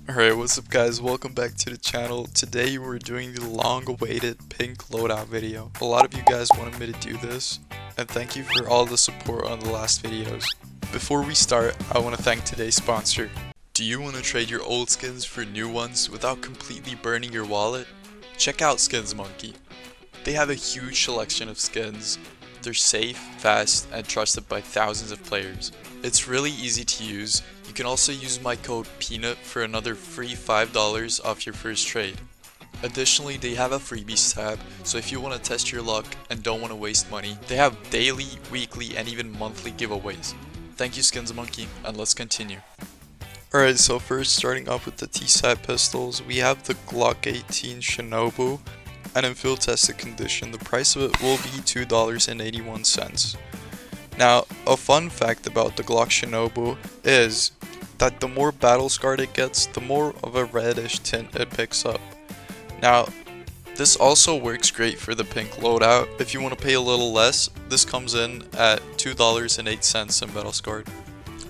Alright, what's up guys, welcome back to the channel. Today we're doing the long awaited pink loadout video. A lot of you guys wanted me to do this, and thank you for all the support on the last videos. Before we start, I want to thank today's sponsor. Do you want to trade your old skins for new ones without completely burning your wallet? Check out Skins Monkey. They have a huge selection of skins. They're safe, fast, and trusted by thousands of players. It's really easy to use. You can also use my code PEANUT for another free $5 off your first trade. Additionally, they have a freebies tab, so if you want to test your luck and don't want to waste money, they have daily, weekly, and even monthly giveaways. Thank you Skins Monkey, and let's continue. Alright, so first starting off with the T-side pistols, we have the Glock 18 Shinobu, and in field tested condition, the price of it will be $2.81. Now, a fun fact about the Glock Shinobu is that the more battle scarred it gets, the more of a reddish tint it picks up. Now, this also works great for the pink loadout. If you want to pay a little less, this comes in at $2.08 in battle scarred.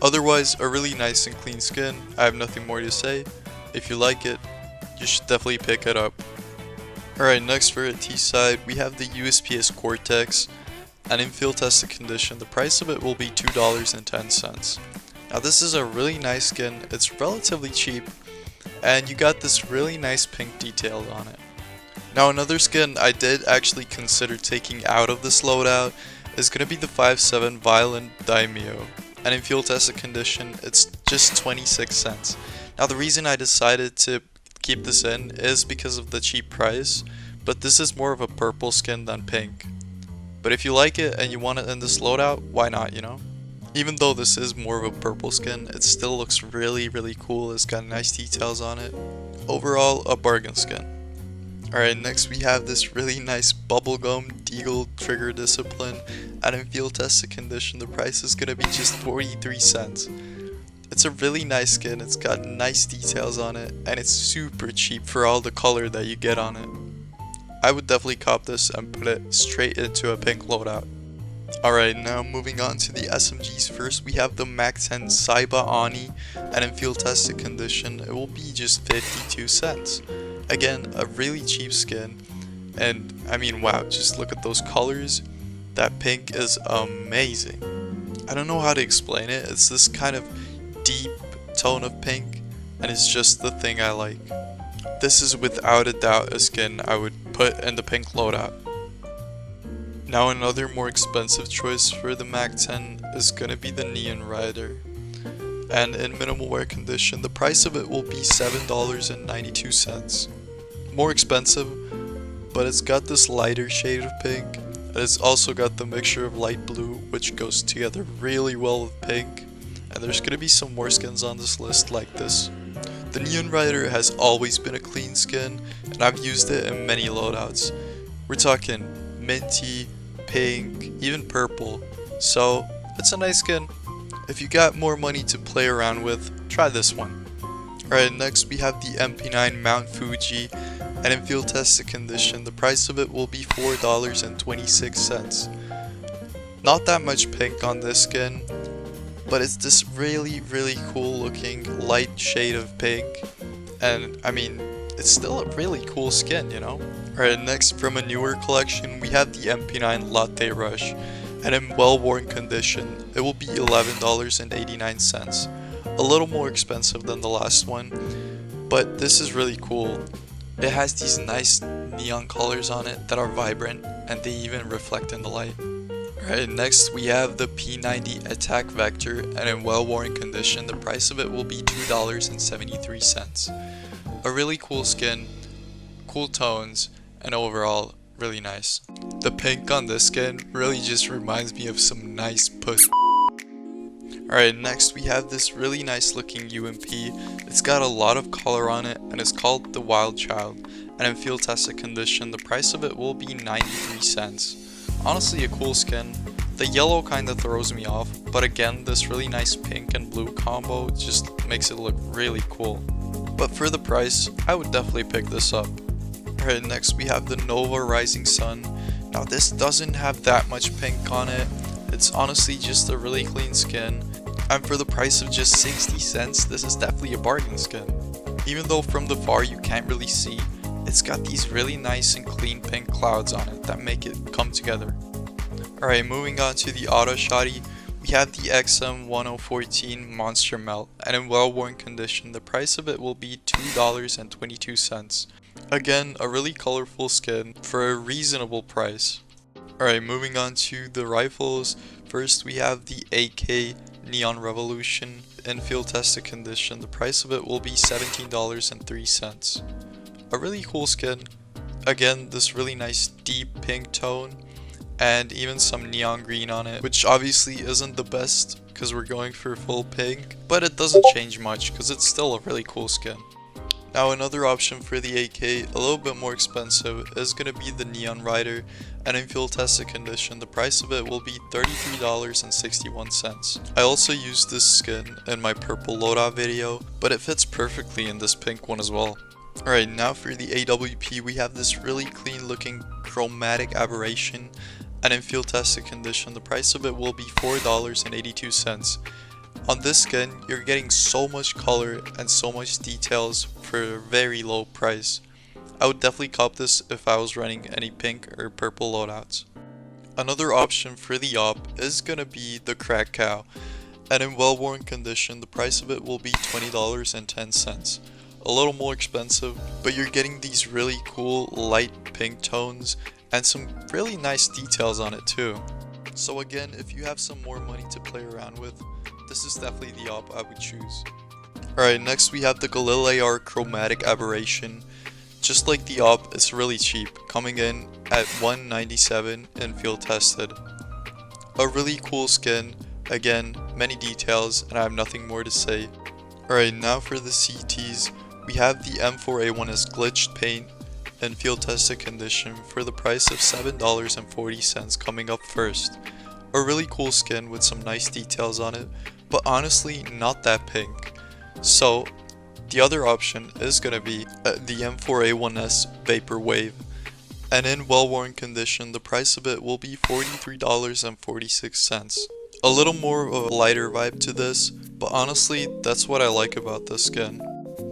Otherwise, a really nice and clean skin. I have nothing more to say. If you like it, you should definitely pick it up. Alright, next for a T-side, we have the USPS Cortex. And in field tested condition, the price of it will be $2.10. Now this is a really nice skin, it's relatively cheap, and you got this really nice pink detail on it. Now another skin I did actually consider taking out of this loadout is going to be the 5.7 Violent Daimyo, and in field tested condition it's just 26 cents. Now the reason I decided to keep this in is because of the cheap price, but this is more of a purple skin than pink. But if you like it and you want it in this loadout, why not, you know? Even though this is more of a purple skin, it still looks really cool. It's got nice details on it. Overall, a bargain skin. Alright, next we have this really nice bubblegum Deagle Trigger Discipline, and in field tested condition, the price is going to be just 43 cents. It's a really nice skin, it's got nice details on it, and it's super cheap for all the color that you get on it. I would definitely cop this and put it straight into a pink loadout. Alright, now moving on to the SMGs. First we have the MAC-10 Saiba Ani, and in field tested condition it will be just 52 cents. Again, a really cheap skin, and I mean wow, just look at those colors. That pink is amazing. I don't know how to explain it, it's this kind of deep tone of pink, and it's just the thing I like. This is without a doubt a skin I would put in the pink loadout. Now another more expensive choice for the MAC-10 is gonna be the Neon Rider. And in minimal wear condition, the price of it will be $7.92. More expensive, but it's got this lighter shade of pink, and it's also got the mixture of light blue, which goes together really well with pink. And there's gonna be some more skins on this list like this. The Neon Rider has always been a clean skin, and I've used it in many loadouts. We're talking minty, pink, even purple, so it's a nice skin. If you got more money to play around with, try this one. Alright, next we have the MP9 Mount Fuji, and in field tested condition, the price of it will be $4.26. Not that much pink on this skin, but it's this really cool looking light shade of pink, and I mean it's still a really cool skin, you know. Alright, next from a newer collection we have the MP9 Latte Rush, and in well worn condition it will be $11.89. A little more expensive than the last one, but this is really cool. It has these nice neon colors on it that are vibrant, and they even reflect in the light. Alright, next we have the P90 Attack Vector, and in well worn condition the price of it will be $2.73. A really cool skin, cool tones, and overall really nice. The pink on this skin really just reminds me of some nice puss. Alright, next we have this really nice looking UMP. It's got a lot of color on it, and it's called the Wild Child, and in field tested condition the price of it will be 93 cents. Honestly a cool skin. The yellow kinda throws me off, but again this really nice pink and blue combo just makes it look really cool. But for the price, I would definitely pick this up. Alright, next we have the Nova Rising Sun. Now this doesn't have that much pink on it, it's honestly just a really clean skin, and for the price of just 60 cents, this is definitely a bargain skin. Even though from the far you can't really see, it's got these really nice and clean pink clouds on it that make it come together. Alright, moving on to the auto shotty, we have the XM1014 Monster Melt, and in well-worn condition, the price of it will be $2.22. Again, a really colorful skin for a reasonable price. Alright, moving on to the rifles. First, we have the AK Neon Revolution. In field tested condition, the price of it will be $17.03. A really cool skin. Again, this really nice deep pink tone, and even some neon green on it, which obviously isn't the best because we're going for full pink, but it doesn't change much because it's still a really cool skin. Now another option for the AK, a little bit more expensive, is going to be the Neon Rider, and in field tested condition, the price of it will be $33.61. I also used this skin in my purple loadout video, but it fits perfectly in this pink one as well. Alright, now for the AWP, we have this really clean looking chromatic aberration, and in field tested condition, the price of it will be $4.82. On this skin, you're getting so much color and so much details for a very low price. I would definitely cop this if I was running any pink or purple loadouts. Another option for the op is gonna be the Crack Cow, and in well-worn condition, the price of it will be $20.10. A little more expensive, but you're getting these really cool light pink tones and some really nice details on it too. So again, if you have some more money to play around with, this is definitely the op I would choose. Alright, next we have the Galil AR Chromatic Aberration. Just like the op, it's really cheap, coming in at $197 in field tested. A really cool skin, again, many details, and I have nothing more to say. Alright, now for the CTs, we have the M4A1S Glitched Paint in field tested condition for the price of $7.40 coming up first. A really cool skin with some nice details on it, but honestly not that pink. So the other option is gonna be the M4A1S Vaporwave, and in well-worn condition, the price of it will be $43.46. A little more of a lighter vibe to this, but honestly that's what I like about this skin.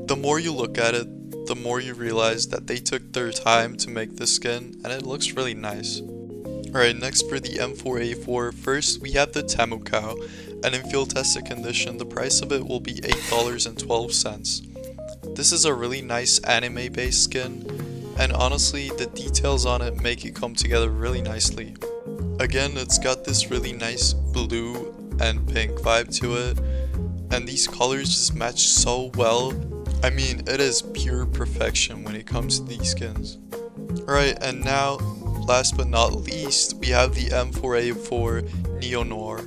The more you look at it, the more you realize that they took their time to make this skin, and it looks really nice. Alright, next for the M4A4, first we have the Temu Cow, and in field tested condition, the price of it will be $8.12. This is a really nice anime based skin, and honestly the details on it make it come together really nicely. Again, it's got this really nice blue and pink vibe to it, and these colors just match so well. I mean, it is pure perfection when it comes to these skins. Alright, and now, last but not least, we have the M4A4 Neo Noir,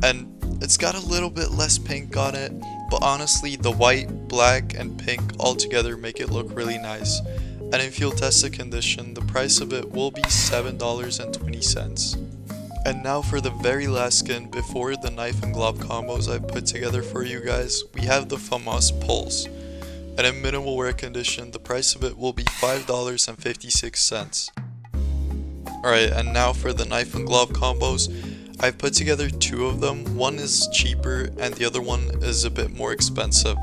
and it's got a little bit less pink on it, but honestly the white, black, and pink all together make it look really nice. And in field tested condition, the price of it will be $7.20. And now for the very last skin before the knife and glove combos I put together for you guys, we have the FAMAS Pulse. And in minimal wear condition, the price of it will be $5.56. Alright, and now for the knife and glove combos, I've put together two of them. One is cheaper and the other one is a bit more expensive.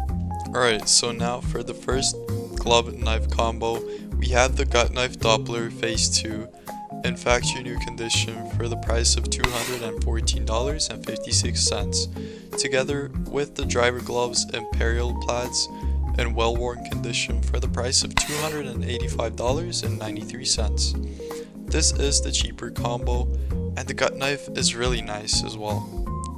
Alright, so now for the first glove and knife combo, we have the gut knife Doppler Phase 2 in factory new condition for the price of $214.56, together with the driver gloves Imperial Plaids in well-worn condition for the price of $285.93. This is the cheaper combo, and the gut knife is really nice as well.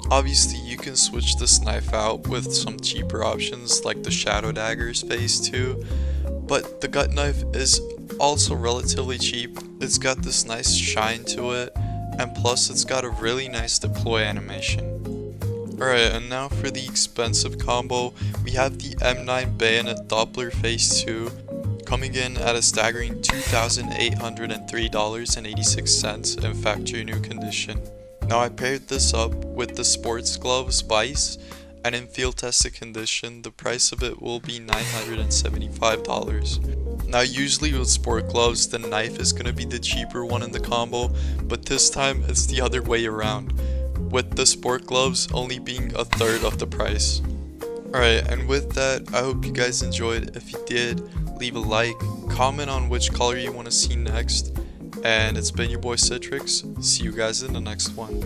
Obviously you can switch this knife out with some cheaper options like the Shadow Daggers Phase 2, but the gut knife is also relatively cheap. It's got this nice shine to it, and plus it's got a really nice deploy animation. Alright, and now for the expensive combo, we have the M9 Bayonet Doppler Phase 2, coming in at a staggering $2,803.86 in factory new condition. Now I paired this up with the sports gloves Vice, and in field tested condition, the price of it will be $975. Now usually with sport gloves, the knife is going to be the cheaper one in the combo, but this time it's the other way around, with the sport gloves only being a third of the price. Alright, and with that, I hope you guys enjoyed. If you did, leave a like, comment on which color you want to see next, and it's been your boy Citrix. See you guys in the next one.